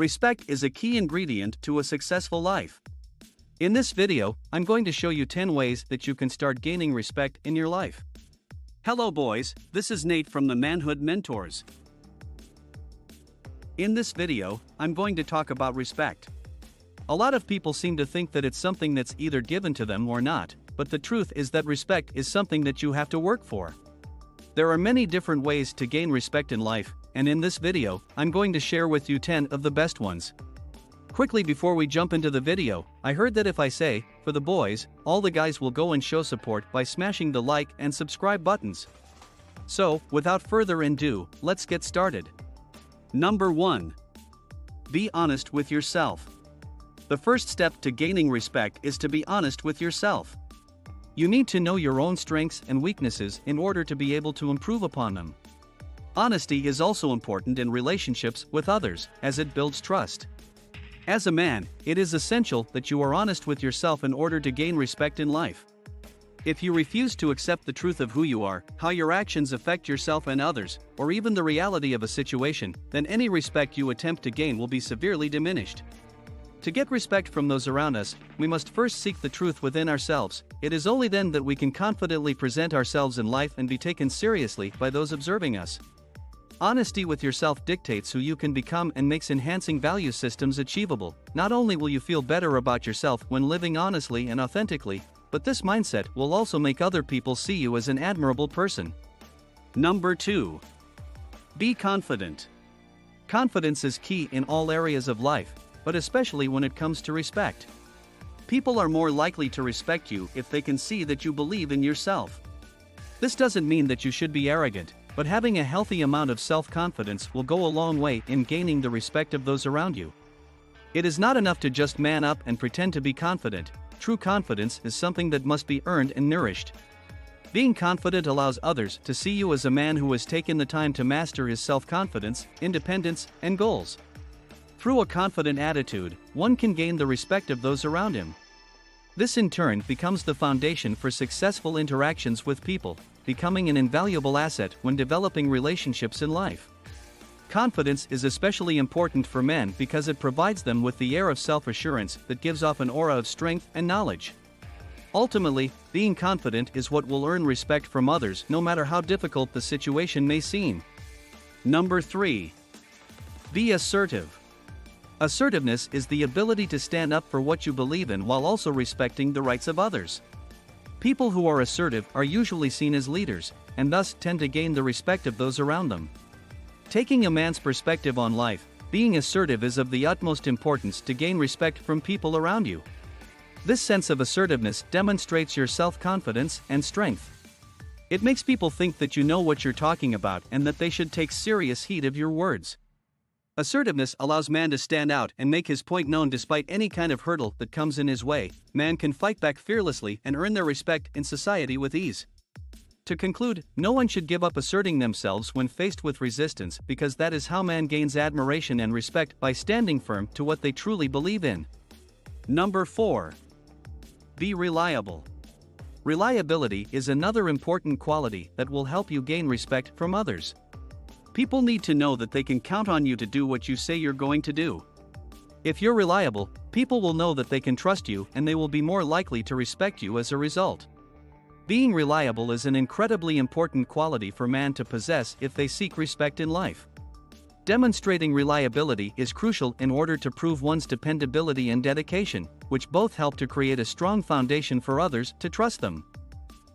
Respect is a key ingredient to a successful life. In this video, I'm going to show you 10 ways that you can start gaining respect in your life. Hello boys, this is Nate from the Manhood Mentors. In this video, I'm going to talk about respect. A lot of people seem to think that it's something that's either given to them or not, but the truth is that respect is something that you have to work for. There are many different ways to gain respect in life, and in this video, I'm going to share with you 10 of the best ones. Quickly before we jump into the video, I heard that if I say, for the boys, all the guys will go and show support by smashing the like and subscribe buttons. So, without further ado, let's get started. Number 1. Be honest with yourself. The first step to gaining respect is to be honest with yourself. You need to know your own strengths and weaknesses in order to be able to improve upon them. Honesty is also important in relationships with others, as it builds trust. As a man, it is essential that you are honest with yourself in order to gain respect in life. If you refuse to accept the truth of who you are, how your actions affect yourself and others, or even the reality of a situation, then any respect you attempt to gain will be severely diminished. To get respect from those around us, we must first seek the truth within ourselves. It is only then that we can confidently present ourselves in life and be taken seriously by those observing us. Honesty with yourself dictates who you can become and makes enhancing value systems achievable. Not only will you feel better about yourself when living honestly and authentically, but this mindset will also make other people see you as an admirable person. Number 2. Be confident. Confidence is key in all areas of life, but especially when it comes to respect. People are more likely to respect you if they can see that you believe in yourself. This doesn't mean that you should be arrogant, but having a healthy amount of self-confidence will go a long way in gaining the respect of those around you. It is not enough to just man up and pretend to be confident. True confidence is something that must be earned and nourished. Being confident allows others to see you as a man who has taken the time to master his self-confidence, independence, and goals. Through a confident attitude, one can gain the respect of those around him. This in turn becomes the foundation for successful interactions with people, becoming an invaluable asset when developing relationships in life. Confidence is especially important for men because it provides them with the air of self-assurance that gives off an aura of strength and knowledge. Ultimately, being confident is what will earn respect from others no matter how difficult the situation may seem. Number 3. Be assertive. Assertiveness is the ability to stand up for what you believe in while also respecting the rights of others. People who are assertive are usually seen as leaders, and thus tend to gain the respect of those around them. Taking a man's perspective on life, being assertive is of the utmost importance to gain respect from people around you. This sense of assertiveness demonstrates your self-confidence and strength. It makes people think that you know what you're talking about and that they should take serious heed of your words. Assertiveness allows man to stand out and make his point known despite any kind of hurdle that comes in his way. Man can fight back fearlessly and earn their respect in society with ease. To conclude, no one should give up asserting themselves when faced with resistance because that is how man gains admiration and respect by standing firm to what they truly believe in. Number 4. Be reliable. Reliability is another important quality that will help you gain respect from others. People need to know that they can count on you to do what you say you're going to do. If you're reliable, people will know that they can trust you and they will be more likely to respect you as a result. Being reliable is an incredibly important quality for man to possess if they seek respect in life. Demonstrating reliability is crucial in order to prove one's dependability and dedication, which both help to create a strong foundation for others to trust them.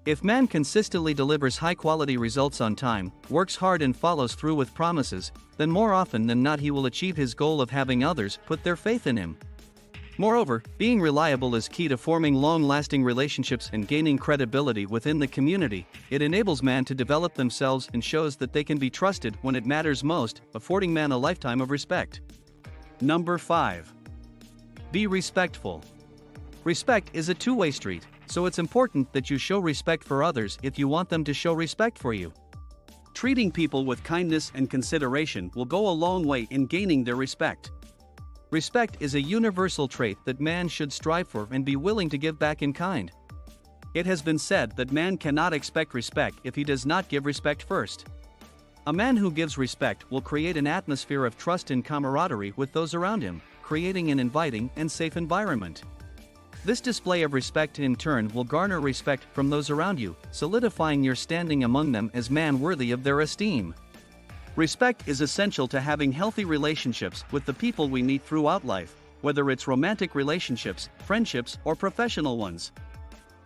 If man consistently delivers high-quality results on time, works hard and follows through with promises, then more often than not he will achieve his goal of having others put their faith in him. Moreover, being reliable is key to forming long-lasting relationships and gaining credibility within the community. It enables man to develop themselves and shows that they can be trusted when it matters most, affording man a lifetime of respect. Number 5. Be respectful. Respect is a two-way street. So it's important that you show respect for others if you want them to show respect for you. Treating people with kindness and consideration will go a long way in gaining their respect. Respect is a universal trait that man should strive for and be willing to give back in kind. It has been said that man cannot expect respect if he does not give respect first. A man who gives respect will create an atmosphere of trust and camaraderie with those around him, creating an inviting and safe environment. This display of respect in turn will garner respect from those around you, solidifying your standing among them as man worthy of their esteem. Respect is essential to having healthy relationships with the people we meet throughout life, whether it's romantic relationships, friendships, or professional ones.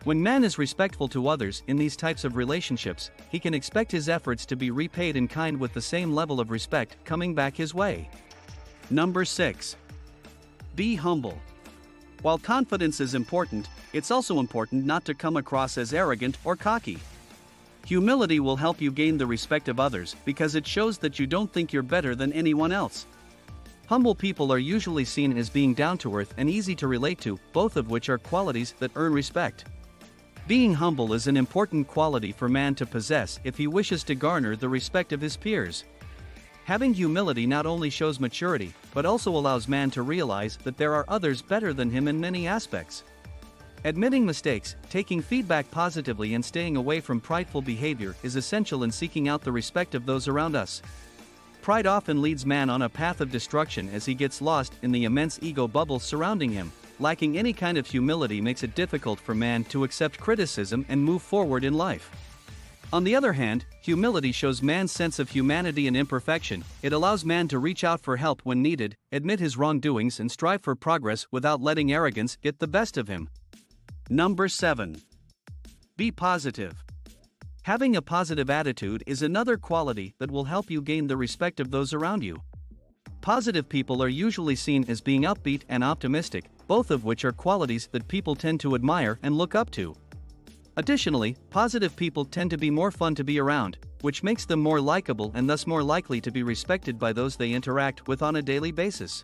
When man is respectful to others in these types of relationships, he can expect his efforts to be repaid in kind with the same level of respect coming back his way. Number 6. Be humble. While confidence is important, it's also important not to come across as arrogant or cocky. Humility will help you gain the respect of others because it shows that you don't think you're better than anyone else. Humble people are usually seen as being down to earth and easy to relate to, both of which are qualities that earn respect. Being humble is an important quality for man to possess if he wishes to garner the respect of his peers. Having humility not only shows maturity, but also allows man to realize that there are others better than him in many aspects. Admitting mistakes, taking feedback positively, and staying away from prideful behavior is essential in seeking out the respect of those around us. Pride often leads man on a path of destruction as he gets lost in the immense ego bubble surrounding him. Lacking any kind of humility makes it difficult for man to accept criticism and move forward in life. On the other hand, humility shows man's sense of humanity and imperfection. It allows man to reach out for help when needed, admit his wrongdoings, and strive for progress without letting arrogance get the best of him. Number 7. Be positive. Having a positive attitude is another quality that will help you gain the respect of those around you. Positive people are usually seen as being upbeat and optimistic, both of which are qualities that people tend to admire and look up to. Additionally, positive people tend to be more fun to be around, which makes them more likable and thus more likely to be respected by those they interact with on a daily basis.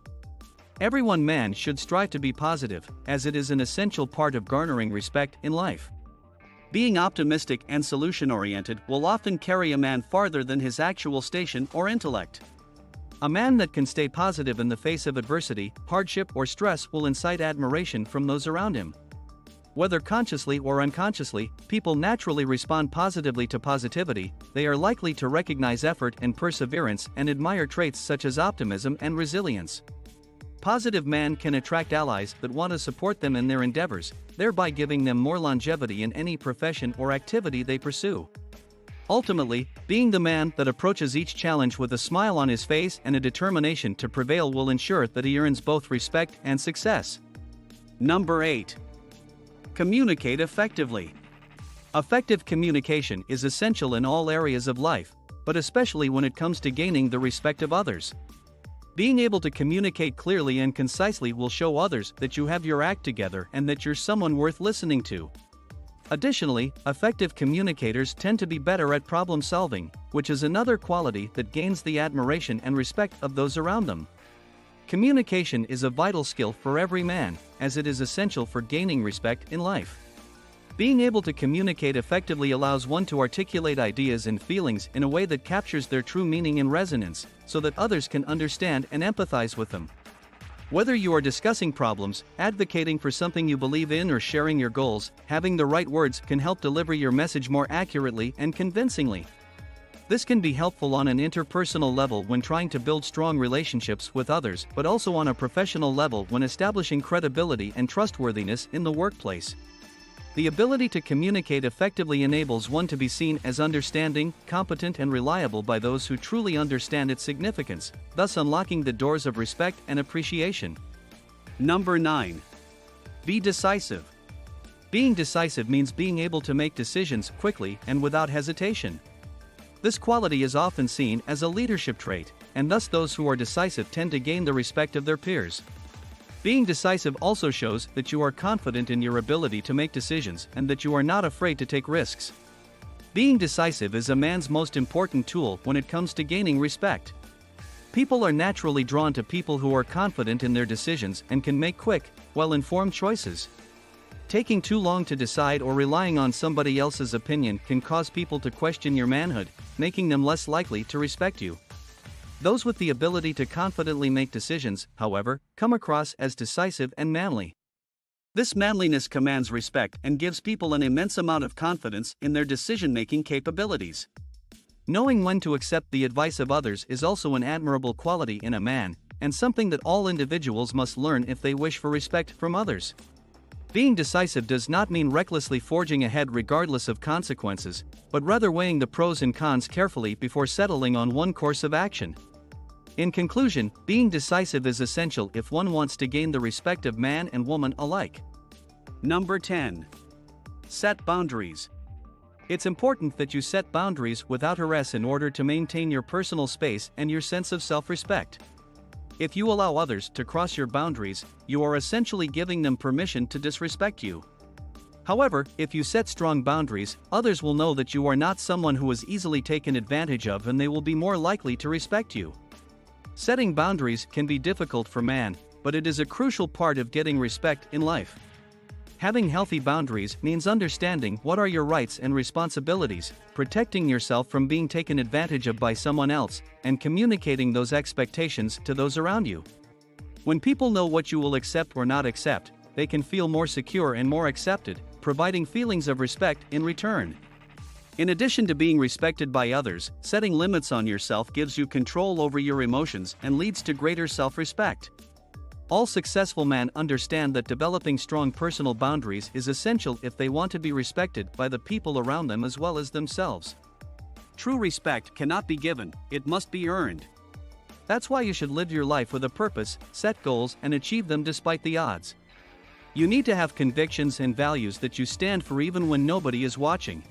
Everyone man should strive to be positive, as it is an essential part of garnering respect in life. Being optimistic and solution-oriented will often carry a man farther than his actual station or intellect. A man that can stay positive in the face of adversity, hardship, or stress will incite admiration from those around him. Whether consciously or unconsciously, people naturally respond positively to positivity. They are likely to recognize effort and perseverance and admire traits such as optimism and resilience. Positive man can attract allies that want to support them in their endeavors, thereby giving them more longevity in any profession or activity they pursue. Ultimately, being the man that approaches each challenge with a smile on his face and a determination to prevail will ensure that he earns both respect and success. Number 8. Communicate effectively. Effective communication is essential in all areas of life, but especially when it comes to gaining the respect of others. Being able to communicate clearly and concisely will show others that you have your act together and that you're someone worth listening to. Additionally, effective communicators tend to be better at problem solving, which is another quality that gains the admiration and respect of those around them. Communication is a vital skill for every man, as it is essential for gaining respect in life. Being able to communicate effectively allows one to articulate ideas and feelings in a way that captures their true meaning and resonance, so that others can understand and empathize with them. Whether you are discussing problems, advocating for something you believe in, or sharing your goals, having the right words can help deliver your message more accurately and convincingly. This can be helpful on an interpersonal level when trying to build strong relationships with others, but also on a professional level when establishing credibility and trustworthiness in the workplace. The ability to communicate effectively enables one to be seen as understanding, competent, and reliable by those who truly understand its significance, thus unlocking the doors of respect and appreciation. Number 9. Be decisive. Being decisive means being able to make decisions quickly and without hesitation. This quality is often seen as a leadership trait, and thus those who are decisive tend to gain the respect of their peers. Being decisive also shows that you are confident in your ability to make decisions and that you are not afraid to take risks. Being decisive is a man's most important tool when it comes to gaining respect. People are naturally drawn to people who are confident in their decisions and can make quick, well-informed choices. Taking too long to decide or relying on somebody else's opinion can cause people to question your manhood, making them less likely to respect you. Those with the ability to confidently make decisions, however, come across as decisive and manly. This manliness commands respect and gives people an immense amount of confidence in their decision-making capabilities. Knowing when to accept the advice of others is also an admirable quality in a man, and something that all individuals must learn if they wish for respect from others. Being decisive does not mean recklessly forging ahead regardless of consequences, but rather weighing the pros and cons carefully before settling on one course of action. In conclusion, being decisive is essential if one wants to gain the respect of man and woman alike. Number 10. Set boundaries. It's important that you set boundaries without duress in order to maintain your personal space and your sense of self-respect. If you allow others to cross your boundaries, you are essentially giving them permission to disrespect you. However, if you set strong boundaries, others will know that you are not someone who is easily taken advantage of, and they will be more likely to respect you. Setting boundaries can be difficult for man, but it is a crucial part of getting respect in life. Having healthy boundaries means understanding what are your rights and responsibilities, protecting yourself from being taken advantage of by someone else, and communicating those expectations to those around you. When people know what you will accept or not accept, they can feel more secure and more accepted, providing feelings of respect in return. In addition to being respected by others, setting limits on yourself gives you control over your emotions and leads to greater self-respect. All successful men understand that developing strong personal boundaries is essential if they want to be respected by the people around them as well as themselves. True respect cannot be given, it must be earned. That's why you should live your life with a purpose, set goals, and achieve them despite the odds. You need to have convictions and values that you stand for even when nobody is watching.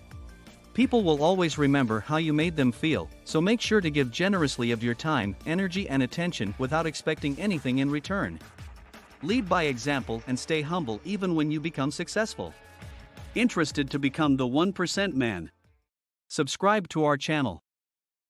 People will always remember how you made them feel, so make sure to give generously of your time, energy, and attention without expecting anything in return. Lead by example and stay humble even when you become successful. Interested to become the 1% man? Subscribe to our channel.